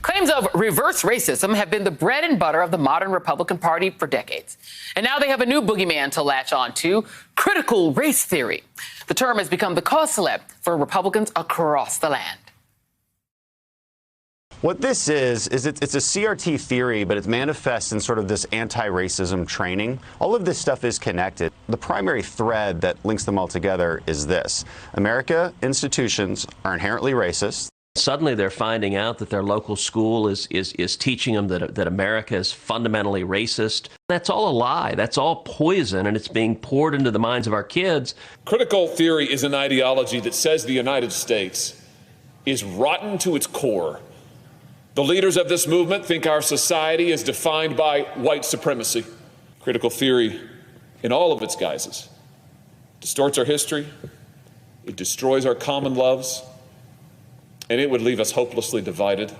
Claims of reverse racism have been the bread and butter of the modern Republican Party for decades. And now they have a new boogeyman to latch on to, critical race theory. The term has become the cause célèbre for Republicans across the land. What this is it's a CRT theory, but it manifests in sort of this anti-racism training. All of this stuff is connected. The primary thread that links them all together is this. America institutions are inherently racist. Suddenly they're finding out that their local school is teaching them that America is fundamentally racist. That's all a lie. That's all poison, and it's being poured into the minds of our kids. Critical theory is an ideology that says the United States is rotten to its core. The leaders of this movement think our society is defined by white supremacy. Critical theory, in all of its guises, distorts our history, it destroys our common loves, and it would leave us hopelessly divided.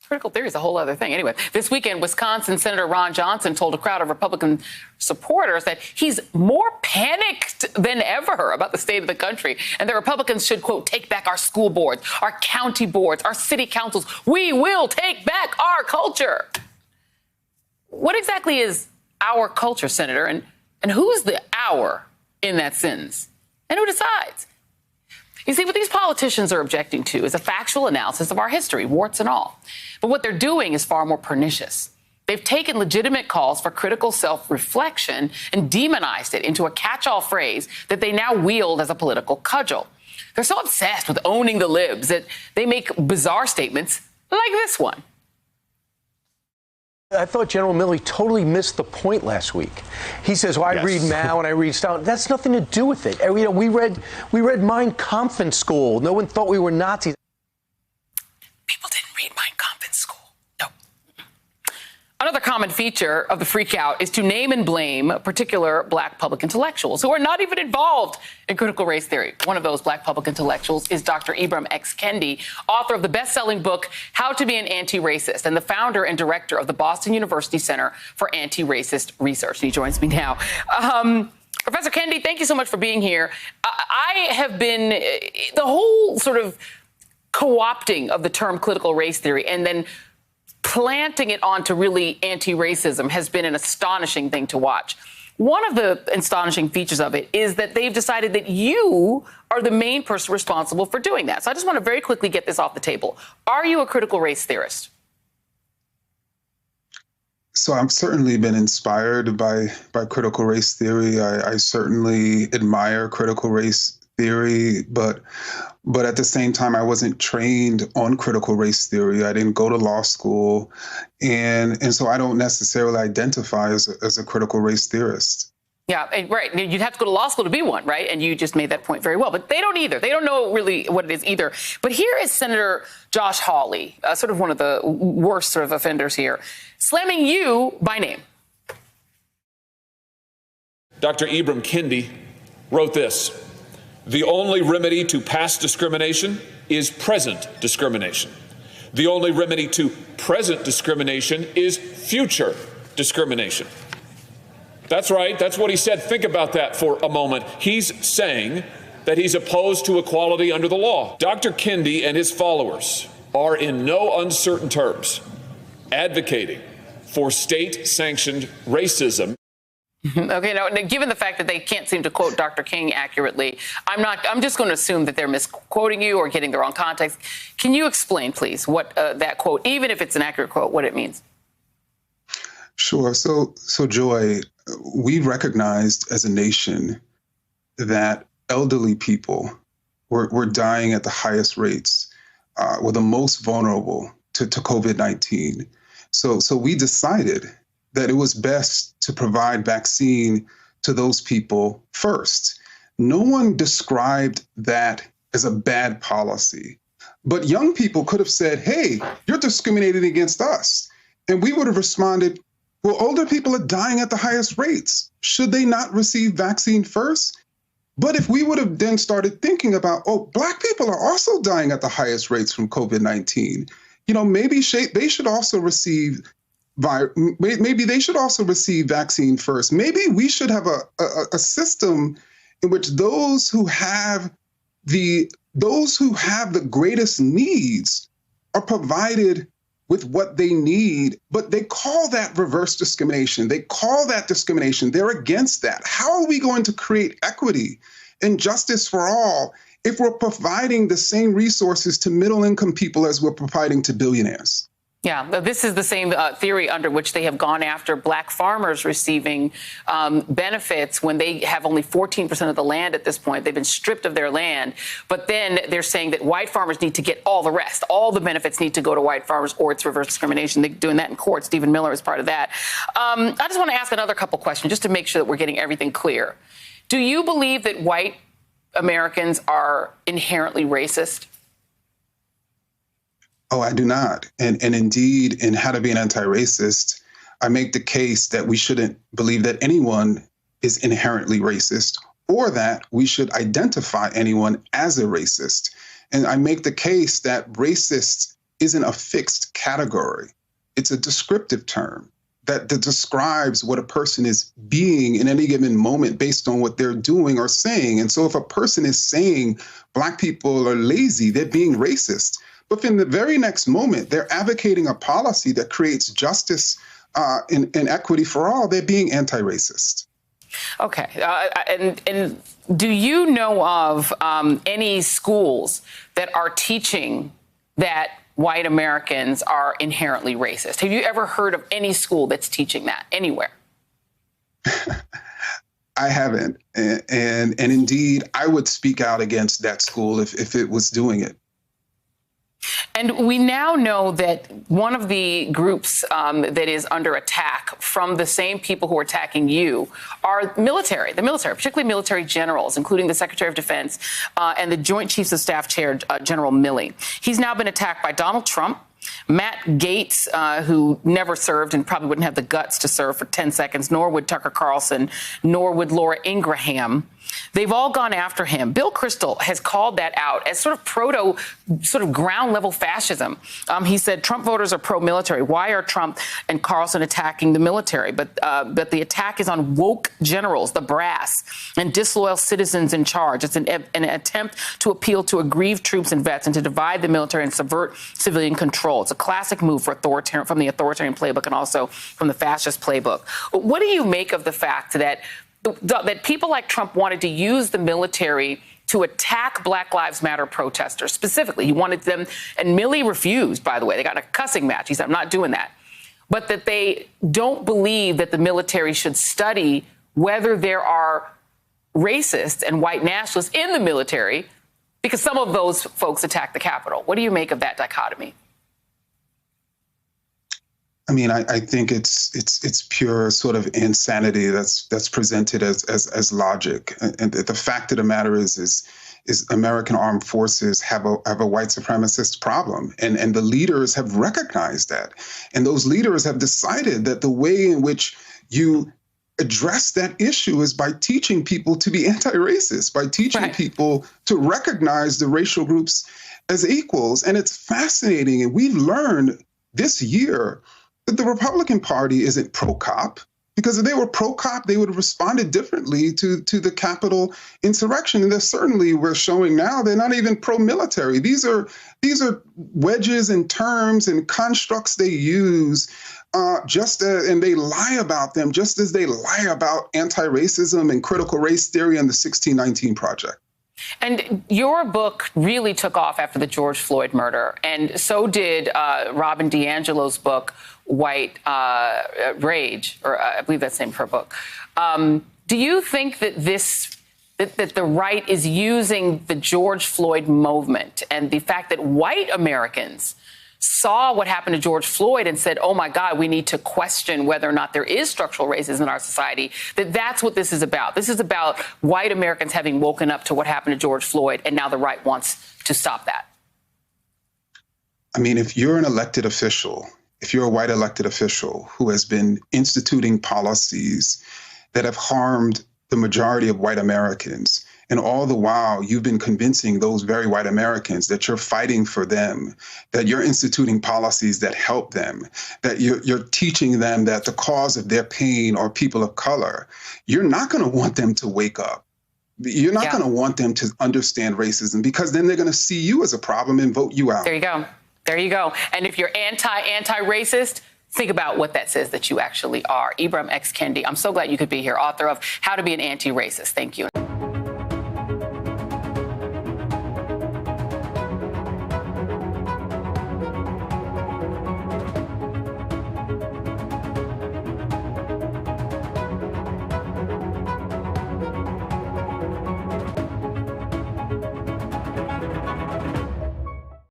Critical theory is a whole other thing. Anyway, this weekend, Wisconsin Senator Ron Johnson told a crowd of Republican supporters that he's more panicked than ever about the state of the country and that Republicans should, quote, take back our school boards, our county boards, our city councils. We will take back our culture. What exactly is our culture, Senator? And who's the our in that sentence? And who decides? You see, what these politicians are objecting to is a factual analysis of our history, warts and all. But what they're doing is far more pernicious. They've taken legitimate calls for critical self-reflection and demonized it into a catch-all phrase that they now wield as a political cudgel. They're so obsessed with owning the libs that they make bizarre statements like this one. I thought General Milley totally missed the point last week. He says, well, I read Mao and I read Stalin. That's nothing to do with it. You know, we read Mein Kampf in school. No one thought we were Nazis. People didn't read Mein Kampf in school. No. Another common feature of the freakout is to name and blame particular black public intellectuals who are not even involved in critical race theory. One of those black public intellectuals is Dr. Ibram X. Kendi, author of the best-selling book, How to Be an Anti-Racist, and the founder and director of the Boston University Center for Anti-Racist Research. And he joins me now. Professor Kendi, thank you so much for being here. I have been the whole sort of co-opting of the term critical race theory and then planting it onto really anti-racism has been an astonishing thing to watch. One of the astonishing features of it is that they've decided that you are the main person responsible for doing that. So I just want to very quickly get this off the table. Are you a critical race theorist? So I've certainly been inspired by critical race theory. I certainly admire critical race theory, but at the same time, I wasn't trained on critical race theory. I didn't go to law school, and so I don't necessarily identify as a critical race theorist. Yeah, right. You'd have to go to law school to be one, right? And you just made that point very well. But they don't either. They don't know really what it is either. But here is Senator Josh Hawley, sort of one of the worst sort of offenders here, slamming you by name. Dr. Ibram Kendi wrote this: the only remedy to past discrimination is present discrimination. The only remedy to present discrimination is future discrimination. That's right. That's what he said. Think about that for a moment. He's saying that he's opposed to equality under the law. Dr. Kendi and his followers are in no uncertain terms advocating for state-sanctioned racism. Okay, now, given the fact that they can't seem to quote Dr. King accurately, I'm just going to assume that they're misquoting you or getting the wrong context. Can you explain, please, what that quote, even if it's an accurate quote, what it means? Sure. So Joy, we recognized as a nation that elderly people were dying at the highest rates, were the most vulnerable to COVID-19. So we decided that it was best to provide vaccine to those people first. No one described that as a bad policy, but young people could have said, hey, you're discriminating against us. And we would have responded, well, older people are dying at the highest rates. Should they not receive vaccine first? But if we would have then started thinking about, oh, Black people are also dying at the highest rates from COVID-19, you know, maybe they should also receive maybe they should also receive vaccine first. Maybe we should have a system in which those who have the greatest needs are provided with what they need, but they call that reverse discrimination. They call that discrimination. They're against that. How are we going to create equity and justice for all if we're providing the same resources to middle-income people as we're providing to billionaires? Yeah, this is the same theory under which they have gone after black farmers receiving benefits when they have only 14% of the land at this point. They've been stripped of their land. But then they're saying that white farmers need to get all the rest. All the benefits need to go to white farmers, or it's reverse discrimination. They're doing that in court. Stephen Miller is part of that. I just want to ask another couple questions just to make sure that we're getting everything clear. Do you believe that white Americans are inherently racist? Oh, I do not. And indeed, in How to Be an Anti-Racist, I make the case that we shouldn't believe that anyone is inherently racist, or that we should identify anyone as a racist. And I make the case that racist isn't a fixed category. It's a descriptive term that describes what a person is being in any given moment based on what they're doing or saying. And so if a person is saying Black people are lazy, they're being racist. But in the very next moment, they're advocating a policy that creates justice and equity for all. They're being anti-racist. Okay. And do you know of any schools that are teaching that white Americans are inherently racist? Have you ever heard of any school that's teaching that anywhere? I haven't. And indeed, I would speak out against that school if it was doing it. And we now know that one of the groups that is under attack from the same people who are attacking you are the military, particularly military generals, including the Secretary of Defense and the Joint Chiefs of Staff Chair, General Milley. He's now been attacked by Donald Trump, Matt Gaetz, who never served and probably wouldn't have the guts to serve for 10 seconds, nor would Tucker Carlson, nor would Laura Ingraham. They've all gone after him. Bill Kristol has called that out as sort of ground level fascism. He said Trump voters are pro-military. Why are Trump and Carlson attacking the military? But the attack is on woke generals, the brass, and disloyal citizens in charge. It's an attempt to appeal to aggrieved troops and vets and to divide the military and subvert civilian control. It's a classic move from the authoritarian playbook and also from the fascist playbook. What do you make of the fact that people like Trump wanted to use the military to attack Black Lives Matter protesters specifically? He wanted them, and Milley refused, by the way. They got in a cussing match. He said, I'm not doing that. But that they don't believe that the military should study whether there are racists and white nationalists in the military, because some of those folks attacked the Capitol. What do you make of that dichotomy? I mean, I think it's pure sort of insanity that's presented as logic. And the fact of the matter is American armed forces have a white supremacist problem, and the leaders have recognized that, and those leaders have decided that the way in which you address that issue is by teaching people to be anti-racist, by teaching people to recognize the racial groups as equals. And it's fascinating, and we've learned this year that the Republican Party isn't pro-cop, because if they were pro-cop, they would have responded differently to the Capitol insurrection. And they're certainly, we're showing now, they're not even pro-military. These are wedges and terms and constructs they use and they lie about them just as they lie about anti-racism and critical race theory and the 1619 Project. And your book really took off after the George Floyd murder, and so did Robin DiAngelo's book, White Rage, or I believe that's the name of her book. Do you think that that the right is using the George Floyd movement and the fact that white Americans saw what happened to George Floyd and said, oh, my God, we need to question whether or not there is structural racism in our society, that's what this is about? This is about white Americans having woken up to what happened to George Floyd, and now the right wants to stop that. I mean, if you're an elected official, if you're a white elected official who has been instituting policies that have harmed the majority of white Americans, and all the while you've been convincing those very white Americans that you're fighting for them, that you're instituting policies that help them, that you're teaching them that the cause of their pain are people of color, you're not going to want them to wake up. You're not going to want them to understand racism, because then they're going to see you as a problem and vote you out. There you go. There you go. And if you're anti-racist, think about what that says that you actually are. Ibram X. Kendi, I'm so glad you could be here, author of How to Be an Anti-Racist. Thank you.